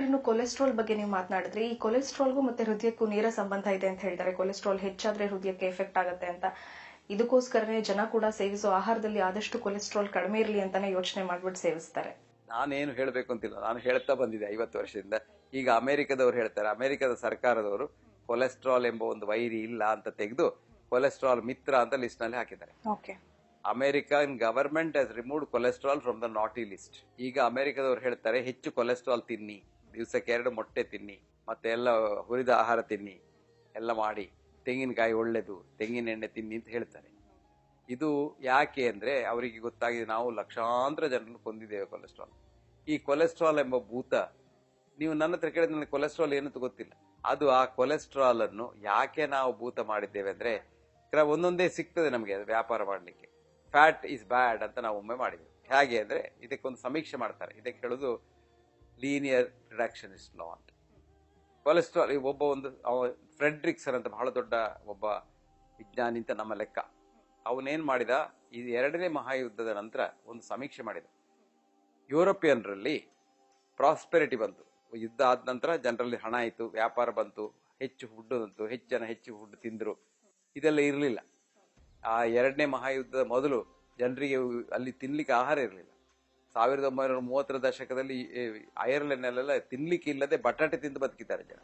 ಇನ್ನು ಕೊಲೆಸ್ಟ್ರಾಲ್ ಬಗ್ಗೆ ನೀವು ಮಾತನಾಡಿದ್ರೆ, ಈ ಕೊಲೆಸ್ಟ್ರಾಲ್ಗೂ ಮತ್ತೆ ಹೃದಯಕ್ಕೂ ನೇರ ಸಂಬಂಧ ಇದೆ ಅಂತ ಹೇಳ್ತಾರೆ. ಕೊಲೆಸ್ಟ್ರಾಲ್ ಹೆಚ್ಚಾದ್ರೆ ಹೃದಯಕ್ಕೆ ಎಫೆಕ್ಟ್ ಆಗುತ್ತೆ ಅಂತ. ಇದಕ್ಕೋಸ್ಕರನೇ ಜನ ಕೂಡ ಸೇವಿಸೋ ಆಹಾರದಲ್ಲಿ ಆದಷ್ಟು ಕೊಲೆಸ್ಟ್ರಾಲ್ ಕಡಿಮೆ ಇರಲಿ ಅಂತಾನೆ ಯೋಚನೆ ಮಾಡ್ಬಿಟ್ಟು ಸೇವಿಸ್ತಾರೆ. ನಾನೇನು ಹೇಳಬೇಕು ಅಂತಿಲ್ಲ, ನಾನು ಹೇಳ್ತಾ ಬಂದಿದ್ದೆ 50 ವರ್ಷದಿಂದ. ಈಗ ಅಮೆರಿಕದವರು ಹೇಳ್ತಾರೆ, ಅಮೆರಿಕದ ಸರ್ಕಾರದವರು ಕೊಲೆಸ್ಟ್ರಾಲ್ ಎಂಬ ಒಂದು ವೈರಿ ಇಲ್ಲ ಅಂತ ತೆಗೆದು ಕೊಲೆಸ್ಟ್ರಾಲ್ ಮಿತ್ರ ಅಂತ ಲಿಸ್ಟ್ ನಲ್ಲಿ ಹಾಕಿದ್ದಾರೆ. American government has removed cholesterol from the ನಾಟಿ ಲಿಸ್ಟ್. ಈಗ ಅಮೆರಿಕದವರು ಹೇಳ್ತಾರೆ, ಹೆಚ್ಚು ಕೊಲೆಸ್ಟ್ರಾಲ್ ತಿನ್ನಿ, ದಿವಸಕ್ಕೆ 2 ಮೊಟ್ಟೆ ತಿನ್ನಿ, ಮತ್ತೆ ಎಲ್ಲ ಹುರಿದ ಆಹಾರ ತಿನ್ನಿ, ಎಲ್ಲ ಮಾಡಿ, ತೆಂಗಿನಕಾಯಿ ಒಳ್ಳೇದು, ತೆಂಗಿನ ಎಣ್ಣೆ ತಿನ್ನಿ ಅಂತ ಹೇಳ್ತಾರೆ. ಇದು ಯಾಕೆ ಅಂದ್ರೆ ಅವರಿಗೆ ಗೊತ್ತಾಗಿದೆ, ನಾವು ಲಕ್ಷಾಂತರ ಜನರನ್ನು ಕೊಂದಿದ್ದೇವೆ ಕೊಲೆಸ್ಟ್ರಾಲ್. ಈ ಕೊಲೆಸ್ಟ್ರಾಲ್ ಎಂಬ ಭೂತ, ನೀವು ನನ್ನ ಹತ್ರ ಕೇಳಿದ್ರೆ ನನಗೆ ಕೊಲೆಸ್ಟ್ರಾಲ್ ಏನಂತ ಗೊತ್ತಿಲ್ಲ. ಅದು ಆ ಕೊಲೆಸ್ಟ್ರಾಲ್ ಅನ್ನು ಯಾಕೆ ನಾವು ಭೂತ ಮಾಡಿದ್ದೇವೆ ಅಂದ್ರೆ, ಒಂದೊಂದೇ ಸಿಗ್ತದೆ ನಮಗೆ ಅದು ವ್ಯಾಪಾರ ಮಾಡಲಿಕ್ಕೆ. ಫ್ಯಾಟ್ ಇಸ್ ಬ್ಯಾಡ್ ಅಂತ ನಾವು ಒಮ್ಮೆ ಮಾಡಿದ್ದೇವೆ. ಹೇಗೆ ಅಂದ್ರೆ ಇದಕ್ಕೊಂದು ಸಮೀಕ್ಷೆ ಮಾಡ್ತಾರೆ, ಇದಕ್ಕೆ ಹೇಳುದು ಲೀನಿಯರ್ ರಿಡಕ್ಷನಿಸ್ಟ್ ಲಾ ಅಂತ. ಕೊಲೆಸ್ಟ್ರಾಲ್ ಒಬ್ಬ ಒಂದು ಫ್ರೆಡ್ರಿಕ್ಸನ್ ಅಂತ ಬಹಳ ದೊಡ್ಡ ಒಬ್ಬ ವಿಜ್ಞಾನಿ ಅಂತ ನಮ್ಮ ಲೆಕ್ಕ. ಅವನೇನ್ ಮಾಡಿದ, ಈ 2ನೇ ಮಹಾಯುದ್ಧದ ನಂತರ ಒಂದು ಸಮೀಕ್ಷೆ ಮಾಡಿದ. ಯುರೋಪಿಯನ್ರಲ್ಲಿ ಪ್ರಾಸ್ಪೆರಿಟಿ ಬಂತು, ಯುದ್ಧ ಆದ ನಂತರ ಜನರಲ್ಲಿ ಹಣ ಆಯಿತು, ವ್ಯಾಪಾರ ಬಂತು, ಹೆಚ್ಚು ಫುಡ್ ಬಂತು, ಹೆಚ್ಚು ಫುಡ್ ತಿಂದ್ರು. ಇದೆಲ್ಲ ಇರಲಿಲ್ಲ. ಆ 2ನೇ ಮಹಾಯುದ್ಧದ ಮೊದಲು ಜನರಿಗೆ ಅಲ್ಲಿ ತಿನ್ಲಿಕ್ಕೆ ಆಹಾರ ಇರಲಿಲ್ಲ. 1930ರ ದಶಕದಲ್ಲಿ ಐರ್ಲೆಂಡ್ನಲ್ಲೆಲ್ಲ ತಿನ್ಲಿಕ್ಕೆ ಇಲ್ಲದೆ ಬಟಾಟೆ ತಿಂದು ಬದುಕಿದ್ದಾರೆ ಜನ.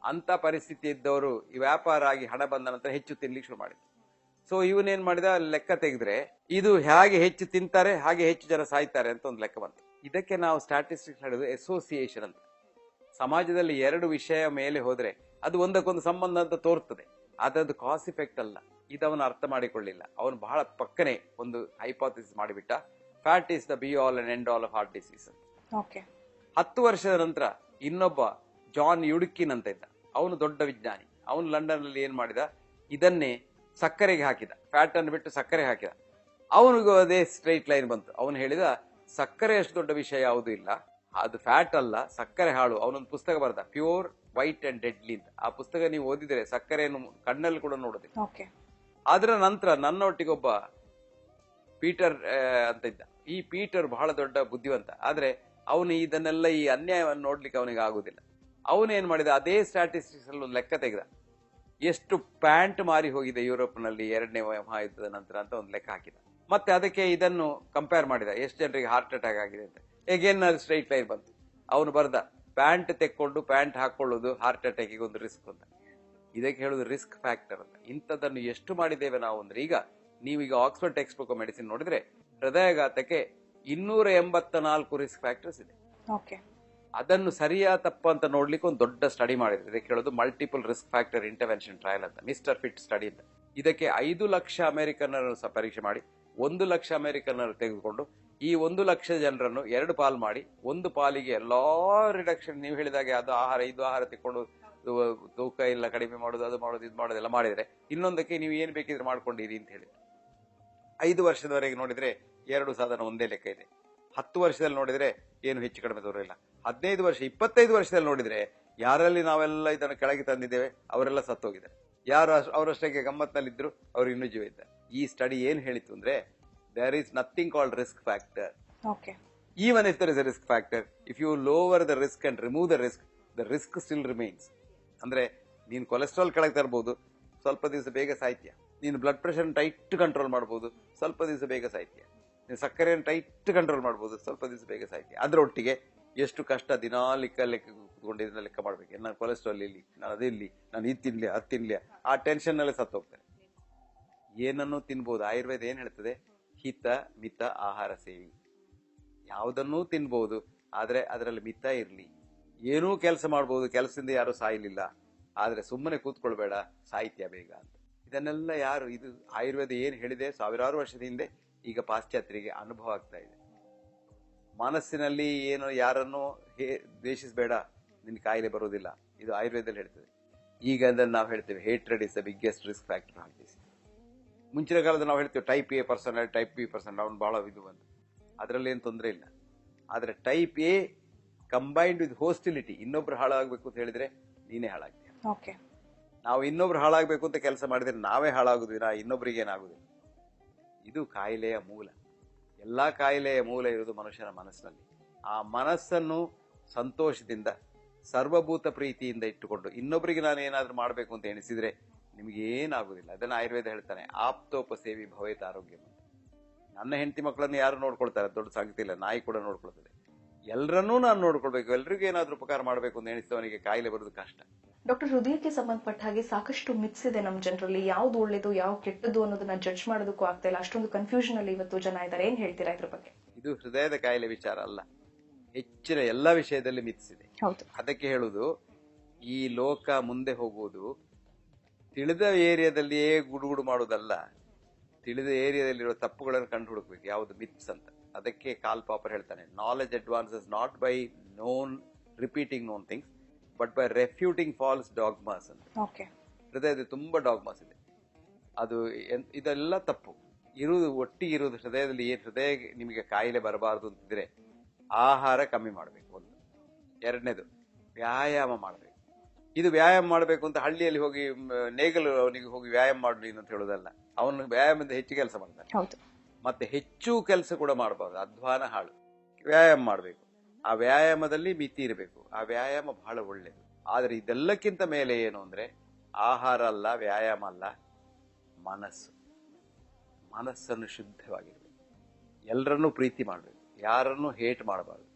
ಅಂತ ಪರಿಸ್ಥಿತಿ ಇದ್ದವರು ಈ ವ್ಯಾಪಾರ ಆಗಿ ಹಣ ಬಂದ ನಂತರ ಹೆಚ್ಚು ತಿನ್ಲಿಕ್ಕೆ ಶುರು ಮಾಡಿದ್ರು. ಸೊ ಇವನೇನ್ ಮಾಡಿದ, ಲೆಕ್ಕ ತೆಗೆದ್ರೆ ಇದು ಹೇಗೆ ಹೆಚ್ಚು ತಿಂತಾರೆ ಹಾಗೆ ಹೆಚ್ಚು ಜನ ಸಾಯ್ತಾರೆ ಅಂತ ಒಂದು ಲೆಕ್ಕ ಬಂತು. ಇದಕ್ಕೆ ನಾವು ಸ್ಟ್ಯಾಟಿಸ್ಟಿಕ್ಸ್ ಹೇಳೋದು ಅಸೋಸಿಯೇಷನ್ ಅಂತ. ಸಮಾಜದಲ್ಲಿ 2 ವಿಷಯ ಮೇಲೆ ಹೋದ್ರೆ ಅದು ಒಂದಕ್ಕೊಂದು ಸಂಬಂಧ ಅಂತ ತೋರ್ತದೆ, ಅದರದ್ದು ಕಾಸ್ ಇಫೆಕ್ಟ್ ಅಲ್ಲ. ಇದವನು ಅರ್ಥ ಮಾಡಿಕೊಳ್ಳಿಲ್ಲ. ಅವನು ಬಹಳ ಪಕ್ಕನೆ ಒಂದು ಹೈಪೋಥಿಸಿಸ್ ಮಾಡಿಬಿಟ್ಟ, fat is the be all and end all of heart disease ಅಂತ. 10 ವರ್ಷದ ನಂತರ ಇನ್ನೊಬ್ಬ ಜಾನ್ ಯುಡ್ಕಿನ್ ಅಂತ ಇದ್ದ, ಅವನು ದೊಡ್ಡ ವಿಜ್ಞಾನಿ. ಅವನು ಲಂಡನ್ ಅಲ್ಲಿ ಏನ್ ಮಾಡಿದ, ಇದನ್ನೇ ಸಕ್ಕರೆಗೆ ಹಾಕಿದ, ಫ್ಯಾಟ್ ಅನ್ನು ಬಿಟ್ಟು ಸಕ್ಕರೆ ಹಾಕಿದ. ಅವನಿಗೂ ಅದೇ ಸ್ಟ್ರೈಟ್ ಲೈನ್ ಬಂತು. ಅವನು ಹೇಳಿದ, ಸಕ್ಕರೆ ಅಷ್ಟು ದೊಡ್ಡ ವಿಷಯ ಯಾವುದೂ ಇಲ್ಲ, ಅದು ಫ್ಯಾಟ್ ಅಲ್ಲ, ಸಕ್ಕರೆ ಹಾಳು. ಅವನೊಂದು ಪುಸ್ತಕ ಬರೆದ, ಪ್ಯೂರ್ ವೈಟ್ ಅಂಡ್ ಡೆಡ್ಲಿ ಅಂತ. ಆ ಪುಸ್ತಕ ನೀವು ಓದಿದ್ರೆ ಸಕ್ಕರೆಯನ್ನು ಕಣ್ಣಲ್ಲಿ ಕೂಡ ನೋಡೋದಿಲ್ಲ. ಅದರ ನಂತರ ನನ್ನೊಟ್ಟಿಗೊಬ್ಬ ಪೀಟರ್ ಅಂತ ಇದ್ದ. ಈ ಪೀಟರ್ ಬಹಳ ದೊಡ್ಡ ಬುದ್ಧಿವಂತ, ಆದ್ರೆ ಅವನು ಇದನ್ನೆಲ್ಲ ಈ ಅನ್ಯಾಯವನ್ನು ನೋಡ್ಲಿಕ್ಕೆ ಅವನಿಗೆ ಆಗುದಿಲ್ಲ. ಅವನೇನ್ ಮಾಡಿದ, ಅದೇ ಸ್ಟ್ಯಾಟಿಸ್ಟಿಕ್ಸ್ ಅಲ್ಲಿ ಒಂದು ಲೆಕ್ಕ ತೆಗೆದ, ಎಷ್ಟು ಪ್ಯಾಂಟ್ ಮಾರಿ ಹೋಗಿದೆ ಯುರೋಪ್ನಲ್ಲಿ 2ನೇ ಮಹಾಯುದ್ಧದ ನಂತರ ಅಂತ ಒಂದು ಲೆಕ್ಕ ಹಾಕಿದ. ಮತ್ತೆ ಅದಕ್ಕೆ ಇದನ್ನು ಕಂಪೇರ್ ಮಾಡಿದ, ಎಷ್ಟು ಜನರಿಗೆ ಹಾರ್ಟ್ ಅಟ್ಯಾಕ್ ಆಗಿದೆ ಅಂತ. ಹೇಗೇನ್ ಸ್ಟ್ರೈಟ್ ಲೈನ್ ಬಂತು. ಅವನು ಬರ್ದ, ಪ್ಯಾಂಟ್ ತೆಕ್ಕೊಂಡು ಪ್ಯಾಂಟ್ ಹಾಕೊಳ್ಳೋದು ಹಾರ್ಟ್ ಅಟ್ಯಾಕಿಗೆ ಒಂದು ರಿಸ್ಕ್ ಅಂತ. ಇದಕ್ಕೆ ಹೇಳುದು ರಿಸ್ಕ್ ಫ್ಯಾಕ್ಟರ್ ಅಂತ. ಇಂಥದನ್ನು ಎಷ್ಟು ಮಾಡಿದ್ದೇವೆ ನಾವು ಅಂದ್ರೆ, ಈಗ ನೀವೀಗ ಆಕ್ಸ್ಫರ್ಡ್ ಟೆಕ್ಸ್ಟ್ ಬುಕ್ ಮೆಡಿಸಿನ್ ನೋಡಿದ್ರೆ ಹೃದಯಾಘಾತಕ್ಕೆ 284 ರಿಸ್ಕ್ ಫ್ಯಾಕ್ಟರ್ಸ್ ಇದೆ. ಅದನ್ನು ಸರಿಯಾ ತಪ್ಪ ಅಂತ ನೋಡ್ಲಿಕ್ಕೆ ಒಂದು ದೊಡ್ಡ ಸ್ಟಡಿ ಮಾಡಿದ್ರೆ, ಇದಕ್ಕೆ ಹೇಳೋದು multiple risk factor intervention trial ಅಂತ, ಮಿಸ್ಟರ್ ಫಿಟ್ ಸ್ಟಡಿ ಅಂತ. ಇದಕ್ಕೆ 5 ಲಕ್ಷ ಅಮೆರಿಕನ್ನರನ್ನು ಪರೀಕ್ಷೆ ಮಾಡಿ 1 ಲಕ್ಷ ಅಮೆರಿಕನ್ನರು ತೆಗೆದುಕೊಂಡು ಈ 1 ಲಕ್ಷ ಜನರನ್ನು 2 ಪಾಲ್ ಮಾಡಿ, ಒಂದು ಪಾಲಿಗೆ ಎಲ್ಲಾ ರಿಡಕ್ಷನ್ ನೀವು ಹೇಳಿದಾಗೆ ಅದು ಆಹಾರ ಇದು ಆಹಾರ ತೆಕ್ಕೊಂಡು ತೂಕ ಎಲ್ಲ ಕಡಿಮೆ ಮಾಡೋದು, ಅದು ಮಾಡೋದು, ಇದು ಮಾಡೋದು ಎಲ್ಲ ಮಾಡಿದ್ರೆ, ಇನ್ನೊಂದಕ್ಕೆ ನೀವು ಏನ್ ಬೇಕಿದ್ರೆ ಮಾಡ್ಕೊಂಡಿರಿ ಅಂತ ಹೇಳಿದ್ರೆ. 5 ವರ್ಷದವರೆಗೆ ನೋಡಿದ್ರೆ 2 ಸಾಧನ ಒಂದೇ ಲೆಕ್ಕ ಇದೆ. 10 ವರ್ಷದಲ್ಲಿ ನೋಡಿದ್ರೆ ಏನು ಹೆಚ್ಚು ಕಡಿಮೆ ತೋರಿಲ್ಲ. 15 ವರ್ಷ 25 ವರ್ಷದಲ್ಲಿ ನೋಡಿದ್ರೆ ಯಾರಲ್ಲಿ ನಾವೆಲ್ಲ ಇದನ್ನು ಕೆಳಗೆ ತಂದಿದ್ದೇವೆ ಅವರೆಲ್ಲ ಸತ್ತೋಗಿದ್ದಾರೆ. ಯಾರು ಅವರಷ್ಟಕ್ಕೆ ಗಮ್ಮತ್ನಲ್ಲಿದ್ರು ಅವ್ರು ಇನ್ನೂ ಜೀವ ಇದ್ದಾರೆ. ಈ ಸ್ಟಡಿ ಏನ್ ಹೇಳಿತು ಅಂದ್ರೆ, there is nothing called risk factor. Even if there is a risk factor, if you lower the risk and remove the risk still remains. ಅಂದ್ರೆ ನೀನು ಕೊಲೆಸ್ಟ್ರಾಲ್ ಕೆಳಗೆ ತರಬಹುದು, ಸ್ವಲ್ಪ ದಿವಸ ಬೇಗ ಸಾಹಿತ್ಯ. ನೀನು ಬ್ಲಡ್ ಪ್ರೆಷರ್ ಟೈಟ್ ಕಂಟ್ರೋಲ್ ಮಾಡಬಹುದು, ಸ್ವಲ್ಪ ದಿವಸ ಬೇಗ ಸಾಹಿತ್ಯ. ನೀನು ಸಕ್ಕರೆಯನ್ನು ಟೈಟ್ ಕಂಟ್ರೋಲ್ ಮಾಡಬಹುದು, ಸ್ವಲ್ಪ ದಿವಸ ಬೇಗ ಸಾಹಿತ್ಯ. ಅದರೊಟ್ಟಿಗೆ ಎಷ್ಟು ಕಷ್ಟ ದಿನಾ ಲೆಕ್ಕ ಕೂತ್ಕೊಂಡು ಲೆಕ್ಕ ಮಾಡ್ಬೇಕು. ನಾನು ಕೊಲೆಸ್ಟ್ರಾಲ್ ಇಲ್ಲಿ, ನಾನು ಅದಿಲ್ಲಿ, ನಾನು ಇದು ತಿನ್ಲಿ ಅದು ತಿನ್ಲಿ, ಆ ಟೆನ್ಷನ್ ನಲ್ಲಿ ಸತ್ತು ಹೋಗ್ತಾರೆ. ಏನನ್ನು ತಿನ್ಬಹುದು. ಆಯುರ್ವೇದ ಏನ್ ಹೇಳ್ತದೆ, ಹಿತ ಮಿತ ಆಹಾರ ಸೇವಿ. ಯಾವುದನ್ನೂ ತಿನ್ಬಹುದು, ಆದ್ರೆ ಅದರಲ್ಲಿ ಮಿತ ಇರ್ಲಿ. ಏನೂ ಕೆಲಸ ಮಾಡಬಹುದು, ಕೆಲಸದಿಂದ ಯಾರು ಸಾಯಲಿಲ್ಲ, ಆದ್ರೆ ಸುಮ್ಮನೆ ಕೂತ್ಕೊಳ್ಬೇಡ, ಸಾಹಿತ್ಯ ಬೇಗ ಅಂತ. ಇದನ್ನೆಲ್ಲ ಯಾರು, ಇದು ಆಯುರ್ವೇದ ಏನ್ ಹೇಳಿದೆ 1000 ವರ್ಷದ ಹಿಂದೆ, ಈಗ ಪಾಶ್ಚಾತ್ಯರಿಗೆ ಅನುಭವ ಆಗ್ತಾ ಇದೆ. ಮನಸ್ಸಿನಲ್ಲಿ ಏನು ಯಾರನ್ನು ದ್ವೇಷಿಸಬೇಡ, ನಿನ್ ಕಾಯಿಲೆ ಬರೋದಿಲ್ಲ, ಇದು ಆಯುರ್ವೇದದಲ್ಲಿ ಹೇಳ್ತದೆ. ಈಗ ಅದನ್ನು ನಾವು ಹೇಳ್ತೇವೆ, hatred is the biggest risk factor heart. ಮುಂಚಿನ ಕಾಲದಲ್ಲಿ ನಾವು ಹೇಳ್ತೇವೆ type A person, type B person, ಅವ್ನು ಬಹಳ ಇದು ಅಂತ. ಅದರಲ್ಲಿ ಏನು ತೊಂದರೆ ಇಲ್ಲ. ಆದ್ರೆ ಟೈಪ್ ಎ ಕಂಬೈನ್ಡ್ ವಿತ್ ಹೋಸ್ಟಿಲಿಟಿ, ಇನ್ನೊಬ್ರು ಹಾಳಾಗಬೇಕು ಅಂತ ಹೇಳಿದ್ರೆ ನೀನೇ ಹಾಳಾಗ್ತೀಯ. ನಾವು ಇನ್ನೊಬ್ರು ಹಾಳಾಗಬೇಕು ಅಂತ ಕೆಲಸ ಮಾಡಿದ್ರೆ ನಾವೇ ಹಾಳಾಗುದಿಲ್ಲ, ಇನ್ನೊಬ್ರಿಗೆ ಏನಾಗುದಿಲ್ಲ. ಇದು ಕಾಯಿಲೆಯ ಮೂಲ. ಎಲ್ಲಾ ಕಾಯಿಲೆಯ ಮೂಲ ಇರುವುದು ಮನುಷ್ಯನ ಮನಸ್ಸಿನಲ್ಲಿ. ಆ ಮನಸ್ಸನ್ನು ಸಂತೋಷದಿಂದ ಸರ್ವಭೂತ ಪ್ರೀತಿಯಿಂದ ಇಟ್ಟುಕೊಂಡು ಇನ್ನೊಬ್ಬರಿಗೆ ನಾನು ಏನಾದ್ರೂ ಮಾಡಬೇಕು ಅಂತ ಎಣಿಸಿದ್ರೆ ನಿಮ್ಗೆ ಏನಾಗುದಿಲ್ಲ. ಅದನ್ನ ಆಯುರ್ವೇದ ಹೇಳ್ತಾನೆ, ಆಪ್ತೋಪಸೇವಿ ಭವೇತ್ ಆರೋಗ್ಯ. ನನ್ನ ಹೆಂಡತಿ ಮಕ್ಕಳನ್ನು ಯಾರು ನೋಡ್ಕೊಳ್ತಾರೆ, ದೊಡ್ಡ ಸಂಗತಿ ಇಲ್ಲ. ನಾಯಿ ಕೂಡ ನೋಡ್ಕೊಳ್ತದೆ. ಎಲ್ಲರನ್ನೂ ನಾನು ನೋಡ್ಕೊಳ್ಬೇಕು, ಎಲ್ರಿಗೂ ಏನಾದ್ರೂ ಉಪಕಾರ ಮಾಡಬೇಕು ಅಂತ ಎಣಿಸಿದವನಿಗೆ ಕಾಯಿಲೆ ಬರೋದು ಕಷ್ಟ. ಡಾಕ್ಟರ್, ಹೃದಯಕ್ಕೆ ಸಂಬಂಧಪಟ್ಟ ಹಾಗೆ ಸಾಕಷ್ಟು ಮಿತ್ಸ್ ಇದೆ ನಮ್ಮ ಜನರಲ್ಲಿ. ಯಾವ್ದು ಒಳ್ಳೇದು ಯಾವ ಕೆಟ್ಟದ್ದು ಅನ್ನೋದನ್ನ ಜಡ್ಜ್ ಮಾಡೋದಕ್ಕೂ ಆಗ್ತಾ ಇಲ್ಲ. ಅಷ್ಟೊಂದು ಕನ್ಫ್ಯೂಷನ್ ಅಲ್ಲಿ ಇವತ್ತು ಜನ ಇದ್ದಾರೆ. ಏನ್ ಹೇಳ್ತೀರಾ ಇದ್ರ ಬಗ್ಗೆ? ಇದು ಹೃದಯದ ಕಾಯಿಲೆ ವಿಚಾರ ಅಲ್ಲ, ಹೆಚ್ಚಿನ ಎಲ್ಲಾ ವಿಷಯದಲ್ಲಿ ಮಿತ್ಸ್ ಇದೆ. ಅದಕ್ಕೆ ಹೇಳುದು, ಈ ಲೋಕ ಮುಂದೆ ಹೋಗುವುದು ತಿಳಿದ ಏರಿಯಾದಲ್ಲಿಯೇ ಗುಡುಗುಡು ಮಾಡುವುದಲ್ಲ, ತಿಳಿದ ಏರಿಯಾದಲ್ಲಿರುವ ತಪ್ಪುಗಳನ್ನು ಕಂಡು ಹುಡುಕ್ಬೇಕು, ಯಾವುದು ಮಿತ್ಸ್ ಅಂತ. ಅದಕ್ಕೆ ಕಾಲ್ ಪಾಪರ್ ಹೇಳ್ತಾನೆ, knowledge advances not by repeating known things but by refuting false dogmas ಅಂತ. ಹೃದಯದಲ್ಲಿ ತುಂಬಾ ಡಾಗ್ಮಾಸ್ ಇದೆ. ಅದು ಇದೆಲ್ಲ ತಪ್ಪು. ಒಟ್ಟಿಗೆ ಇರುವುದು ಹೃದಯದಲ್ಲಿ ಹೃದಯ ನಿಮಗೆ ಕಾಯಿಲೆ ಬರಬಾರದು ಅಂತಿದ್ರೆ ಆಹಾರ ಕಮ್ಮಿ ಮಾಡಬೇಕು, ಒಂದು. ಎರಡನೇದು ವ್ಯಾಯಾಮ ಮಾಡಬೇಕು. ಇದು ವ್ಯಾಯಾಮ ಮಾಡಬೇಕು ಅಂತ ಹಳ್ಳಿಯಲ್ಲಿ ಹೋಗಿ ನೇಗಲು ಅವನಿಗೆ ಹೋಗಿ ವ್ಯಾಯಾಮ ಮಾಡು ಅಂತ ಹೇಳೋದಲ್ಲ. ಅವನು ವ್ಯಾಯಾಮದಿಂದ ಹೆಚ್ಚು ಕೆಲಸ ಮಾಡ್ತಾನೆ. ಮತ್ತೆ ಹೆಚ್ಚು ಕೆಲಸ ಕೂಡ ಮಾಡಬಾರ್ದು, ಅಧ್ವಾನ ಹಾಳು. ವ್ಯಾಯಾಮ ಮಾಡಬೇಕು. ಆ ವ್ಯಾಯಾಮದಲ್ಲಿ ಮಿತಿ ಇರಬೇಕು. ಆ ವ್ಯಾಯಾಮ ಬಹಳ ಒಳ್ಳೆಯದು. ಆದ್ರೆ ಇದೆಲ್ಲಕ್ಕಿಂತ ಮೇಲೆ ಏನು ಅಂದ್ರೆ ಆಹಾರ ಅಲ್ಲ, ವ್ಯಾಯಾಮ ಅಲ್ಲ, ಮನಸ್ಸನ್ನು ಶುದ್ಧವಾಗಿರ್ಬೇಕು. ಎಲ್ಲರನ್ನೂ ಪ್ರೀತಿ ಮಾಡಬೇಕು, ಯಾರನ್ನೂ ಹೇಟ್ ಮಾಡಬಾರ್ದು.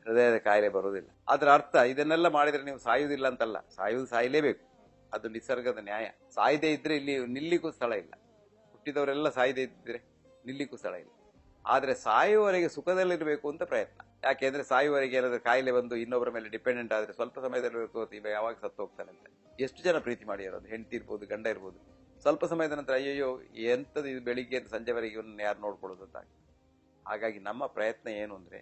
ಹೃದಯದ ಕಾಯಿಲೆ ಬರುವುದಿಲ್ಲ. ಅದರ ಅರ್ಥ ಇದನ್ನೆಲ್ಲ ಮಾಡಿದ್ರೆ ನೀವು ಸಾಯುವುದಿಲ್ಲ ಅಂತಲ್ಲ. ಸಾಯಲೇಬೇಕು, ಅದು ನಿಸರ್ಗದ ನ್ಯಾಯ. ಸಾಯದೇ ಇದ್ರೆ ಇಲ್ಲಿ ನಿಲ್ಲಿಗೂ ಸ್ಥಳ ಇಲ್ಲ. ಹುಟ್ಟಿದವರೆಲ್ಲ ಸಾಯದೇ ಇದ್ರೆ ನಿಲ್ಲಿಗೂ ಸ್ಥಳ ಇಲ್ಲ. ಆದ್ರೆ ಸಾಯುವವರೆಗೆ ಸುಖದಲ್ಲಿರಬೇಕು ಅಂತ ಪ್ರಯತ್ನ. ಯಾಕೆಂದ್ರೆ ಸಾಯುವವರೆಗೆ ಏನಾದ್ರೂ ಕಾಯಿಲೆ ಬಂದು ಇನ್ನೊಬ್ಬರ ಮೇಲೆ ಡಿಪೆಂಡೆಂಟ್ ಆದ್ರೆ ಸ್ವಲ್ಪ ಸಮಯದಲ್ಲಿ ಇವ ಯಾವಾಗ ಸತ್ತು ಹೋಗ್ತಾನೆ ಅಂತ. ಎಷ್ಟು ಜನ ಪ್ರೀತಿ ಮಾಡಿರೋದು, ಹೆಂಡತಿ ಇರ್ಬೋದು, ಗಂಡ ಇರ್ಬೋದು, ಸ್ವಲ್ಪ ಸಮಯದ ನಂತರ ಅಯ್ಯಯ್ಯೋ ಎಂತದ್ದು ಇದು, ಬೆಳಿಗ್ಗೆ ಸಂಜೆವರೆಗೆ ಇವನ್ನ ಯಾರು ನೋಡ್ಕೊಳ್ಳೋದು ಅಂತ. ಹಾಗಾಗಿ ನಮ್ಮ ಪ್ರಯತ್ನ ಏನು ಅಂದ್ರೆ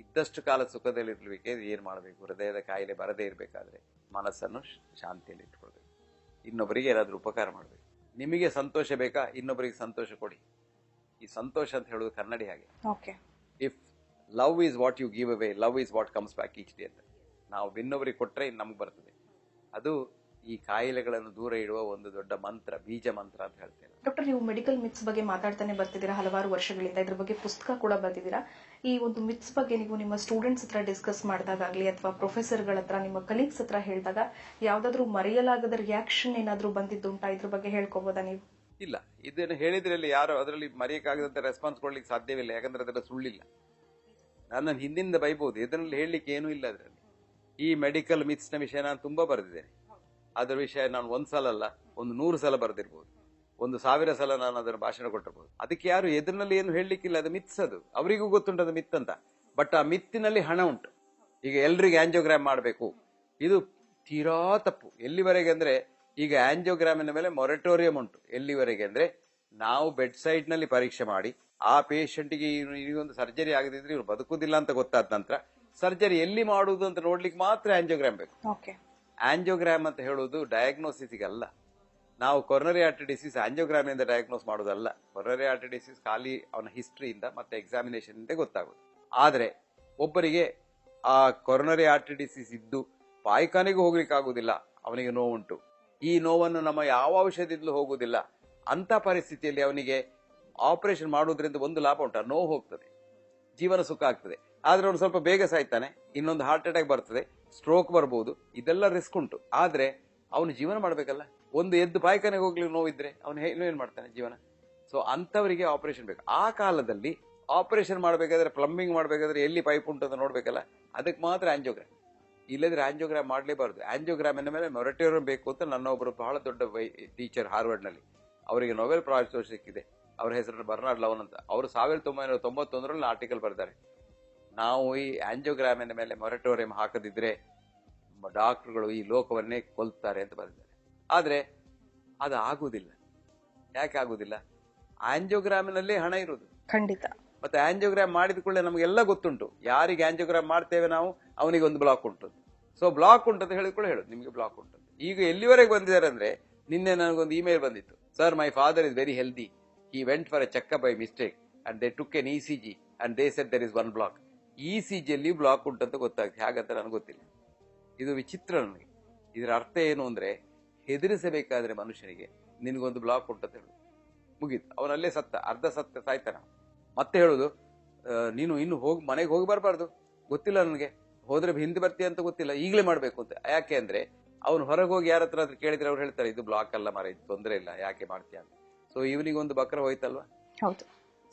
ಇದ್ದಷ್ಟು ಕಾಲ ಸುಖದಲ್ಲಿರ್ಲಿಕ್ಕೆ ಏನ್ ಮಾಡಬೇಕು, ಹೃದಯದ ಕಾಯಿಲೆ ಬರದೇ ಇರಬೇಕಾದ್ರೆ ಮನಸ್ಸನ್ನು ಶಾಂತಿಯಲ್ಲಿ ಇಟ್ಕೊಳ್ಬೇಕು. ಇನ್ನೊಬ್ಬರಿಗೆ ಏನಾದ್ರೂ ಉಪಕಾರ ಮಾಡಬೇಕು. ನಿಮಗೆ ಸಂತೋಷ ಬೇಕಾ, ಇನ್ನೊಬ್ಬರಿಗೆ ಸಂತೋಷ ಕೊಡಿ. ಈ ಸಂತೋಷ ಅಂತ ಹೇಳುವುದು ಕನ್ನಡಿ ಹಾಗೆ. If love is what you give away, love is what comes back each day ಅಂತ. ನಾವು ಇನ್ನೊಬ್ಬರಿಗೆ ಕೊಟ್ರೆ ನಮ್ಗೆ ಬರ್ತದೆ. ಅದು ಈ ಕಾಯಿಲೆಗಳನ್ನು ದೂರ ಇಡುವ ಒಂದು ದೊಡ್ಡ ಮಂತ್ರ, ಬೀಜ ಮಂತ್ರ ಅಂತ ಹೇಳ್ತೇನೆ. ಡಾಕ್ಟರ್, ನೀವು ಮೆಡಿಕಲ್ ಮಿತ್ಸ್ ಬಗ್ಗೆ ಮಾತಾಡ್ತಾನೆ ಬರ್ತಿದ್ದೀರಾ ಹಲವಾರು ವರ್ಷಗಳಿಂದ. ಇದ್ರ ಬಗ್ಗೆ ಪುಸ್ತಕ ಕೂಡ ಬರ್ತಿದ್ದೀರಾ. ಈ ಒಂದು ಮಿತ್ಸ್ ಬಗ್ಗೆ ನೀವು ನಿಮ್ಮ ಸ್ಟೂಡೆಂಟ್ಸ್ ಹತ್ರ ಡಿಸ್ಕಸ್ ಮಾಡಿದಾಗಲಿ ಅಥವಾ ಪ್ರೊಫೆಸರ್ಗಳ ಹತ್ರ, ನಿಮ್ಮ ಕಲೀಗ್ಸ್ ಹತ್ರ ಹೇಳಿದಾಗ ಯಾವ್ದಾದ್ರು ಮರೆಯಲಾಗದ ರಿಯಾಕ್ಷನ್ ಏನಾದ್ರೂ ಬಂದಿದ್ದುಂಟಾ? ಇದ್ರ ಬಗ್ಗೆ ಹೇಳ್ಕೋಬೋದಾ ನೀವು? ಇಲ್ಲ, ಇದನ್ನು ಹೇಳಿದ್ರಲ್ಲಿ ಯಾರು ಅದರಲ್ಲಿ ಮರೆಯಕ್ಕಾಗದಂತ ರೆಸ್ಪಾನ್ಸ್ ಕೊಡ್ಲಿಕ್ಕೆ ಸಾಧ್ಯವಿಲ್ಲ. ಯಾಕಂದ್ರೆ ಅದರ ಸುಳ್ಳಿಲ್ಲ. ನಾನು ಹಿಂದಿಂದ ಬೈಬಹುದು, ಇದರಲ್ಲಿ ಹೇಳಲಿಕ್ಕೆ ಏನೂ ಇಲ್ಲ. ಅದರಲ್ಲಿ ಈ ಮೆಡಿಕಲ್ ಮಿತ್ಸ್ ನ ವಿಷಯ ನಾನು ತುಂಬಾ ಬರೆದಿದ್ದೇನೆ. ಅದರ ವಿಷಯ ನಾನು 1 ಸಲ ಅಲ್ಲ, 100 ಸಲ ಬರೆದಿರ್ಬೋದು, 1000 ಸಲ ನಾನು ಅದರ ಭಾಷಣ ಕೊಟ್ಟಿರ್ಬೋದು. ಅದಕ್ಕೆ ಯಾರು ಎದುರಿನಲ್ಲಿ ಏನು ಹೇಳಲಿಕ್ಕಿಲ್ಲ. ಅದು ಮಿತ್ಸ್, ಅದು ಅವರಿಗೂ ಗೊತ್ತುಂಟು ಅದು ಮಿತ್ ಅಂತ. ಬಟ್ ಆ ಮಿತ್ತಿನಲ್ಲಿ ಹಣ ಉಂಟು. ಈಗ ಎಲ್ರಿಗೆ ಆಂಜಿಯೋಗ್ರಾಮ್ ಮಾಡಬೇಕು, ಇದು ತೀರಾ ತಪ್ಪು. ಎಲ್ಲಿವರೆಗೆ ಅಂದ್ರೆ ಈಗ ಆಂಜಿಯೋಗ್ರಾಮಿನ ಮೇಲೆ ಮೊರಟೋರಿಯಂ ಉಂಟು. ಎಲ್ಲಿವರೆಗೆ ಅಂದ್ರೆ ನಾವು ಬೆಡ್ ಸೈಡ್ ನಲ್ಲಿ ಪರೀಕ್ಷೆ ಮಾಡಿ ಆ ಪೇಷಂಟ್ಗೆ ಒಂದು ಸರ್ಜರಿ ಆಗದಿದ್ರೆ ಇವ್ರು ಬದುಕುದಿಲ್ಲ ಅಂತ ಗೊತ್ತಾದ ನಂತರ ಸರ್ಜರಿ ಎಲ್ಲಿ ಮಾಡುವುದು ಅಂತ ನೋಡ್ಲಿಕ್ಕೆ ಮಾತ್ರ ಆಂಜಿಯೋಗ್ರಾಮ್ ಬೇಕು. ಆಂಜಿಯೋಗ್ರಾಮ್ ಅಂತ ಹೇಳುವುದು ಡಯಾಗ್ನೋಸಿಸ್ಗೆ ಅಲ್ಲ. ನಾವು ಕೊರನರಿ ಆರ್ಟರಿ ಡಿಸೀಸ್ ಆಂಜಿಯೋಗ್ರಾಮ್ ಇಂದ ಡಯಾಗ್ನೋಸ್ ಮಾಡುವುದಲ್ಲ. ಕೊರನರಿ ಆರ್ಟರಿ ಡಿಸೀಸ್ ಖಾಲಿ ಅವನ ಹಿಸ್ಟ್ರಿಯಿಂದ ಮತ್ತೆ ಎಕ್ಸಾಮಿನೇಷನ್ ಇಂದ ಗೊತ್ತಾಗುದು. ಆದ್ರೆ ಒಬ್ಬರಿಗೆ ಆ ಕೊರನರಿ ಆರ್ಟರಿ ಡಿಸೀಸ್ ಇದ್ದು ಪಾಯ್ಖಾನೆಗೂ ಹೋಗ್ಲಿಕ್ಕೆ ಆಗುದಿಲ್ಲ, ಅವನಿಗೆ ನೋವುಂಟು. ಈ ನೋವನ್ನು ನಮ್ಮ ಯಾವ ಔಷಧಿಯಿಂದಲೂ ಹೋಗುವುದಿಲ್ಲ. ಅಂತ ಪರಿಸ್ಥಿತಿಯಲ್ಲಿ ಅವನಿಗೆ ಆಪರೇಷನ್ ಮಾಡುವುದರಿಂದ ಒಂದು ಲಾಭ ಉಂಟು, ನೋವು ಹೋಗ್ತದೆ, ಜೀವನ ಸುಖ ಆಗ್ತದೆ. ಆದ್ರೆ ಅವನು ಸ್ವಲ್ಪ ಬೇಗ ಸಾಯ್ತಾನೆ, ಇನ್ನೊಂದು ಹಾರ್ಟ್ ಅಟ್ಯಾಕ್ ಬರ್ತದೆ, ಸ್ಟ್ರೋಕ್ ಬರ್ಬೋದು, ಇದೆಲ್ಲ ರಿಸ್ಕ್ ಉಂಟು. ಆದ್ರೆ ಅವನು ಜೀವನ ಮಾಡ್ಬೇಕಲ್ಲ. ಒಂದು ಎದ್ದು ಪಾಯ್ಖಾನೆಗೆ ಹೋಗ್ಲಿಕ್ಕೆ ನೋವಿದ್ರೆ ಅವನು ಏನ್ ಮಾಡ್ತಾನೆ ಜೀವನ? ಸೊ ಅಂತವರಿಗೆ ಆಪರೇಷನ್ ಬೇಕು. ಆ ಕಾಲದಲ್ಲಿ ಆಪರೇಷನ್ ಮಾಡಬೇಕಾದ್ರೆ, ಪ್ಲಂಬಿಂಗ್ ಮಾಡಬೇಕಾದ್ರೆ ಎಲ್ಲಿ ಪೈಪ್ ಉಂಟು ಅಂತ ನೋಡ್ಬೇಕಲ್ಲ, ಅದಕ್ಕೆ ಮಾತ್ರ ಆಂಜಿಯೋಗ್ರಾಮ್. ಇಲ್ಲದ್ರೆ ಆಂಜಿಯೋಗ್ರಾಮ್ ಮಾಡಲೇಬಾರದು. ಆಂಜಿಯೋಗ್ರಾಮ್ ಮೇಲೆ ಮೊರಟೋರಿಯಂ ಬೇಕು ಅಂತ ನನ್ನ ಒಬ್ಬರು ಬಹಳ ದೊಡ್ಡ ಟೀಚರ್ ಹಾರ್ವರ್ಡ್ ನಲ್ಲಿ, ಅವರಿಗೆ ನೊಬೆಲ್ ಪ್ರೈಸ್ ಸಿಕ್ಕಿದೆ. ಅವರ ಹೆಸರು ಬರ್ನಾರ್ಡ್ ಲವನ್ ಅಂತ. ಅವರು 1991ರಲ್ಲಿ ಆರ್ಟಿಕಲ್ ಬರೆದಾರೆ, ನಾವು ಈ ಆಂಜಿಯೋಗ್ರಾಮಿನ ಮೇಲೆ ಮೊರಟೋರಿಯಂ ಹಾಕದಿದ್ರೆ ಡಾಕ್ಟರ್ಗಳು ಈ ಲೋಕವನ್ನೇ ಕೊಲ್ತಾರೆ ಅಂತ ಬರೆದಿದ್ದಾರೆ. ಆದ್ರೆ ಅದು ಆಗುದಿಲ್ಲ. ಯಾಕೆ ಆಗುದಿಲ್ಲ? ಆಂಜಿಯೋಗ್ರಾಮಿನಲ್ಲಿ ಹಣ ಇರುವುದು ಖಂಡಿತ. ಮತ್ತೆ ಆಂಜಿಯೋಗ್ರಾಮ್ ಮಾಡಿದ ಕೂಡಲೇ ನಮಗೆಲ್ಲ ಗೊತ್ತುಂಟು, ಯಾರಿಗೆ ಆಂಜಿಯೋಗ್ರಾಮ್ ಮಾಡ್ತೇವೆ ನಾವು ಅವನಿಗೆ ಒಂದು ಬ್ಲಾಕ್ ಉಂಟು. ಸೊ ಬ್ಲಾಕ್ ಉಂಟು ಅಂತ ಹೇಳಿದ ಕೂಡ ಹೇಳುದು ನಿಮ್ಗೆ ಬ್ಲಾಕ್ ಉಂಟು. ಈಗ ಎಲ್ಲಿವರೆಗೆ ಬಂದಿದ್ದಾರೆ ಅಂದ್ರೆ, ನಿನ್ನೆ ನನಗೊಂದು ಇಮೇಲ್ ಬಂದಿತ್ತು, sir my father is very healthy, he went for a checkup by mistake and they took an ECG and they said there is one block. ECG ಅಲ್ಲಿ ಬ್ಲಾಕ್ ಉಂಟು ಅಂತ ಗೊತ್ತಾಗ್ತದೆ, ಹಾಗಂತ ನನಗೆ ಗೊತ್ತಿಲ್ಲ. ಇದು ವಿಚಿತ್ರ ನನಗೆ. ಇದರ ಅರ್ಥ ಏನು ಅಂದ್ರೆ, ಹೆದರಿಸಬೇಕಾದ್ರೆ ಮನುಷ್ಯನಿಗೆ ನಿನಗೊಂದು ಬ್ಲಾಕ್ ಉಂಟು ಅಂತ ಹೇಳುದು, ಮುಗೀತು, ಅವನಲ್ಲೇ ಸತ್ತ, ಅರ್ಧ ಸತ್ತ ಸಾಯ್ತಾನ. ಮತ್ತೆ ಹೇಳುದು, ನೀನು ಇನ್ನು ಮನೆಗೆ ಹೋಗಿ ಬರಬಾರ್ದು, ಗೊತ್ತಿಲ್ಲ ನನಗೆ, ಹೋದ್ರೆ ಹಿಂದೆ ಬರ್ತೀಯ ಅಂತ ಗೊತ್ತಿಲ್ಲ, ಈಗಲೇ ಮಾಡ್ಬೇಕು ಅಂತ. ಯಾಕೆ ಅಂದ್ರೆ ಅವ್ನು ಹೊರಗೆ ಹೋಗಿ ಯಾರ ಹತ್ರ ಕೇಳಿದ್ರೆ ಅವ್ರು ಹೇಳ್ತಾರೆ ಇದು ಬ್ಲಾಕ್ ಅಲ್ಲ ಮರ, ಇದು ತೊಂದರೆ ಇಲ್ಲ, ಯಾಕೆ ಮಾಡ್ತೀಯ ಅಂತ. ಸೊ ಇವನಿಗೊಂದು ಬಕ್ರ ಹೋಯ್ತಲ್ವಾ. ಹೌದು.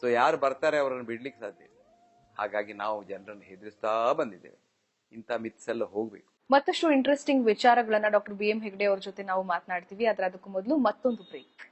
ಸೊ ಯಾರು ಬರ್ತಾರೆ ಅವರನ್ನು ಬಿಡ್ಲಿಕ್ಕೆ ಸಾಧ್ಯ ಇಲ್ಲ. ಹಾಗಾಗಿ ನಾವು ಜನರನ್ನು ಹೆದರಿಸ್ತಾ ಬಂದಿದ್ದೇವೆ. ಇಂಥ ಮಿತ್ಸ್ ಎಲ್ಲ ಹೋಗ್ಬೇಕು. ಮತ್ತಷ್ಟು ಇಂಟ್ರೆಸ್ಟಿಂಗ್ ವಿಚಾರಗಳನ್ನ ಡಾಕ್ಟರ್ BM ಹೆಗ್ಡೆ ಅವ್ರ ಜೊತೆ ನಾವು ಮಾತನಾಡ್ತೀವಿ. ಆದ್ರೆ ಅದಕ್ಕೂ ಮೊದಲು ಮತ್ತೊಂದು ಬ್ರೇಕ್.